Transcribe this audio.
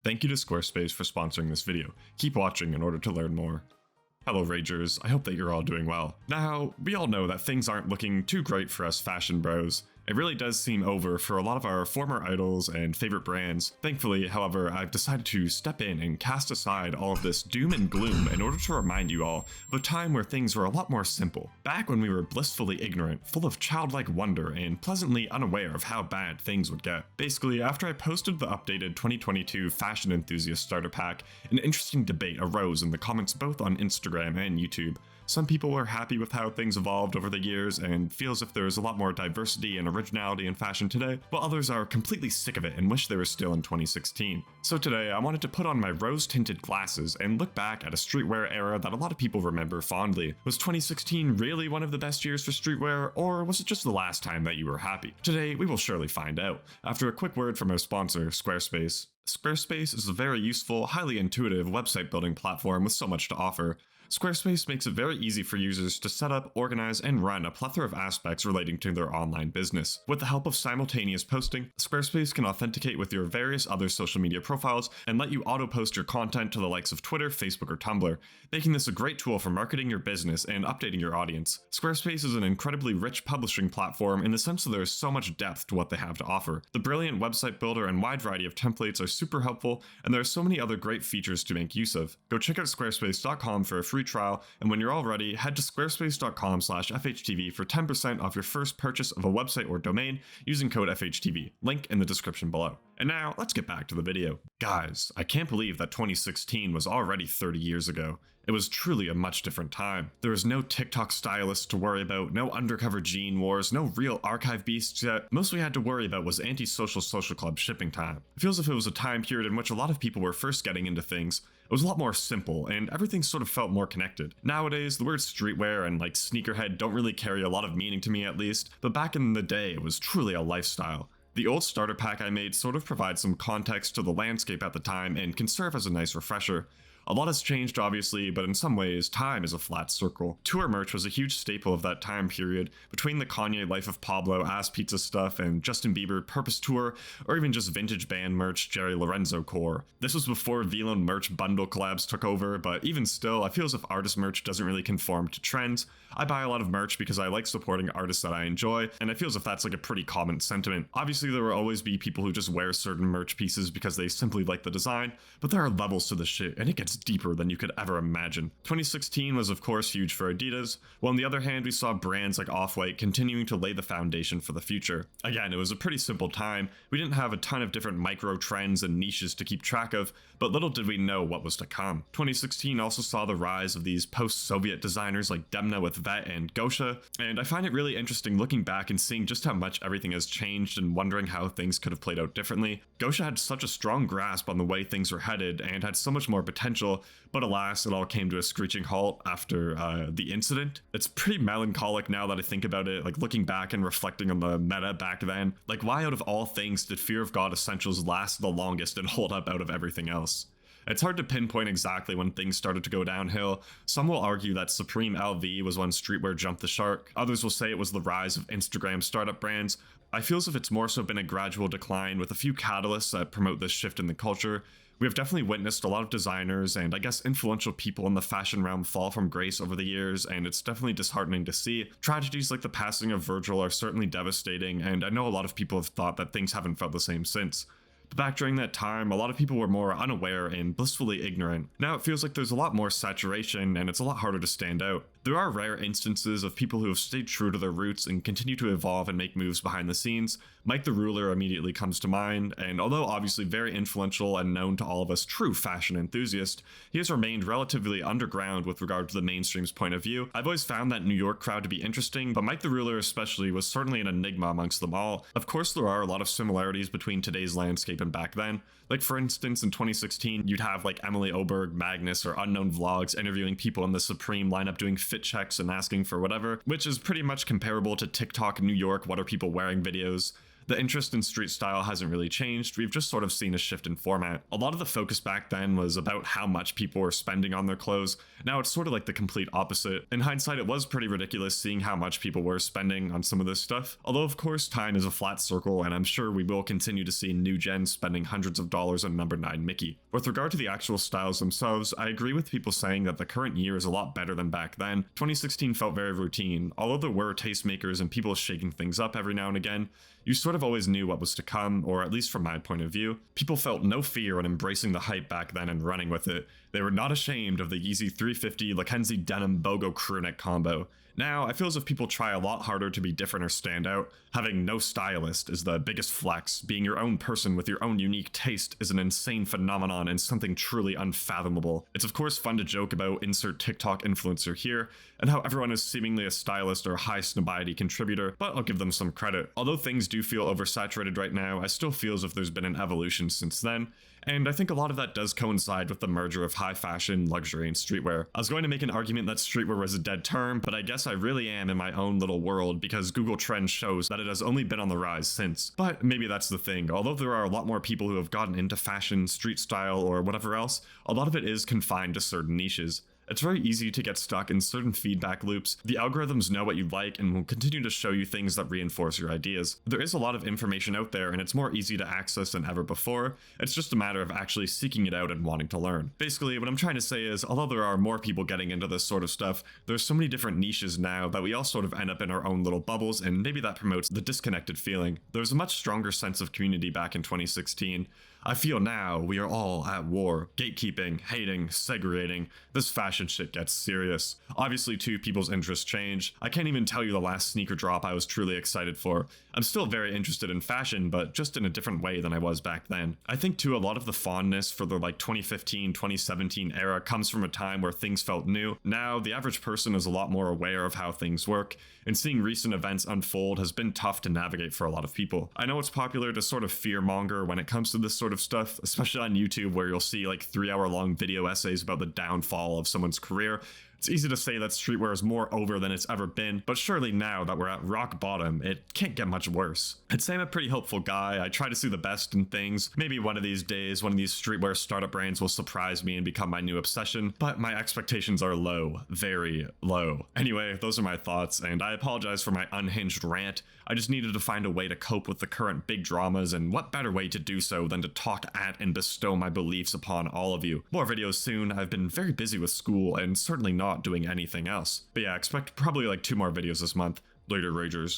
Thank you to Squarespace for sponsoring this video. Keep watching in order to learn more. Hello Ragers, I hope that you're all doing well. Now, we all know that things aren't looking too great for us fashion bros. It really does seem over for a lot of our former idols and favorite brands. Thankfully, however, I've decided to step in and cast aside all of this doom and gloom in order to remind you all of a time where things were a lot more simple. Back when we were blissfully ignorant, full of childlike wonder, and pleasantly unaware of how bad things would get. Basically, after I posted the updated 2022 Fashion Enthusiast Starter Pack, an interesting debate arose in the comments both on Instagram and YouTube. Some people were happy with how things evolved over the years and feel as if there is a lot more diversity and originality in fashion today, while others are completely sick of it and wish they were still in 2016. So today, I wanted to put on my rose-tinted glasses and look back at a streetwear era that a lot of people remember fondly. Was 2016 really one of the best years for streetwear, or was it just the last time that you were happy? Today, we will surely find out, after a quick word from our sponsor, Squarespace. Squarespace is a very useful, highly intuitive website building platform with so much to offer. Squarespace makes it very easy for users to set up, organize, and run a plethora of aspects relating to their online business. With the help of simultaneous posting, Squarespace can authenticate with your various other social media profiles and let you auto-post your content to the likes of Twitter, Facebook, or Tumblr, making this a great tool for marketing your business and updating your audience. Squarespace is an incredibly rich publishing platform in the sense that there is so much depth to what they have to offer. The brilliant website builder and wide variety of templates are super helpful, and there are so many other great features to make use of. Go check out squarespace.com for a free trial, and when you're all ready, head to squarespace.com/FHTV for 10% off your first purchase of a website or domain using code FHTV, link in the description below. And now, let's get back to the video. Guys, I can't believe that 2016 was already 30 years ago. It was truly a much different time. There was no TikTok stylists to worry about, no undercover jean wars, no real archive beasts yet. Most we had to worry about was anti-social social club shipping time. It feels as if it was a time period in which a lot of people were first getting into things. It was a lot more simple, and everything sort of felt more connected. Nowadays, the words streetwear and sneakerhead don't really carry a lot of meaning to me at least, but back in the day, it was truly a lifestyle. The old starter pack I made sort of provides some context to the landscape at the time and can serve as a nice refresher. A lot has changed obviously, but in some ways, time is a flat circle. Tour merch was a huge staple of that time period, between the Kanye Life of Pablo ass pizza stuff and Justin Bieber Purpose Tour, or even just vintage band merch Jerry Lorenzo core. This was before Vlone merch bundle collabs took over, but even still, I feel as if artist merch doesn't really conform to trends. I buy a lot of merch because I like supporting artists that I enjoy, and I feel as if that's a pretty common sentiment. Obviously, there will always be people who just wear certain merch pieces because they simply like the design, but there are levels to this shit, and it gets deeper than you could ever imagine. 2016 was of course huge for Adidas, while on the other hand we saw brands like Off-White continuing to lay the foundation for the future. Again, it was a pretty simple time. We didn't have a ton of different micro trends and niches to keep track of, but little did we know what was to come. 2016 also saw the rise of these post-Soviet designers like Demna with Vet and Gosha, and I find it really interesting looking back and seeing just how much everything has changed and wondering how things could have played out differently. Gosha had such a strong grasp on the way things were headed and had so much more potential, but alas, it all came to a screeching halt after the incident. It's pretty melancholic now that I think about it, looking back and reflecting on the meta back then. Why out of all things did Fear of God Essentials last the longest and hold up out of everything else? It's hard to pinpoint exactly when things started to go downhill. Some will argue that Supreme LV was when streetwear jumped the shark. Others will say it was the rise of Instagram startup brands. I feel as if it's more so been a gradual decline with a few catalysts that promote this shift in the culture. We have definitely witnessed a lot of designers and I guess influential people in the fashion realm fall from grace over the years, and it's definitely disheartening to see. Tragedies like the passing of Virgil are certainly devastating, and I know a lot of people have thought that things haven't felt the same since. But back during that time, a lot of people were more unaware and blissfully ignorant. Now it feels like there's a lot more saturation and it's a lot harder to stand out. There are rare instances of people who have stayed true to their roots and continue to evolve and make moves behind the scenes. Mike the Ruler immediately comes to mind, and although obviously very influential and known to all of us true fashion enthusiasts, he has remained relatively underground with regard to the mainstream's point of view. I've always found that New York crowd to be interesting, but Mike the Ruler especially was certainly an enigma amongst them all. Of course there are a lot of similarities between today's landscape and back then. For instance, in 2016, you'd have Emily Oberg, Magnus, or Unknown Vlogs interviewing people in the Supreme lineup doing fit checks and asking for whatever, which is pretty much comparable to TikTok New York what are people wearing videos. The interest in street style hasn't really changed, we've just sort of seen a shift in format. A lot of the focus back then was about how much people were spending on their clothes. Now it's sort of like the complete opposite. In hindsight, it was pretty ridiculous seeing how much people were spending on some of this stuff. Although of course time is a flat circle, and I'm sure we will continue to see new gens spending hundreds of dollars on number 9 Mickey. With regard to the actual styles themselves, I agree with people saying that the current year is a lot better than back then. 2016 felt very routine. Although there were tastemakers and people shaking things up every now and again, you sort of always knew what was to come, or at least from my point of view. People felt no fear in embracing the hype back then and running with it. They were not ashamed of the Yeezy 350 Mackenzie denim BOGO crewneck combo. Now, I feel as if people try a lot harder to be different or stand out. Having no stylist is the biggest flex. Being your own person with your own unique taste is an insane phenomenon and something truly unfathomable. It's of course fun to joke about insert TikTok influencer here, and how everyone is seemingly a stylist or a high snobiety contributor, but I'll give them some credit. Although things do feel oversaturated right now, I still feel as if there's been an evolution since then, and I think a lot of that does coincide with the merger of high fashion, luxury, and streetwear. I was going to make an argument that streetwear was a dead term, but I guess I really am in my own little world because Google Trends shows that it has only been on the rise since. But maybe that's the thing. Although there are a lot more people who have gotten into fashion, street style, or whatever else, a lot of it is confined to certain niches. It's very easy to get stuck in certain feedback loops. The algorithms know what you like and will continue to show you things that reinforce your ideas. There is a lot of information out there and it's more easy to access than ever before. It's just a matter of actually seeking it out and wanting to learn. Basically, what I'm trying to say is, although there are more people getting into this sort of stuff, there's so many different niches now that we all sort of end up in our own little bubbles, and maybe that promotes the disconnected feeling. There's a much stronger sense of community back in 2016. I feel now we are all at war, gatekeeping, hating, segregating. This fashion shit gets serious. Obviously too, people's interests change. I can't even tell you the last sneaker drop I was truly excited for. I'm still very interested in fashion, but just in a different way than I was back then. I think too, a lot of the fondness for the 2015, 2017 era comes from a time where things felt new. Now, the average person is a lot more aware of how things work, and seeing recent events unfold has been tough to navigate for a lot of people. I know it's popular to sort of fearmonger when it comes to this sort of stuff, especially on YouTube, where you'll see 3-hour-long video essays about the downfall of someone's career. It's easy to say that streetwear is more over than it's ever been, but surely now that we're at rock bottom, it can't get much worse. I'd say I'm a pretty hopeful guy. I try to see the best in things. Maybe one of these days, one of these streetwear startup brands will surprise me and become my new obsession, but my expectations are low, very low. Anyway, those are my thoughts, and I apologize for my unhinged rant. I just needed to find a way to cope with the current big dramas, and what better way to do so than to talk at and bestow my beliefs upon all of you. More videos soon. I've been very busy with school and certainly not doing anything else. But yeah, expect probably 2 more videos this month. Later, Ragers.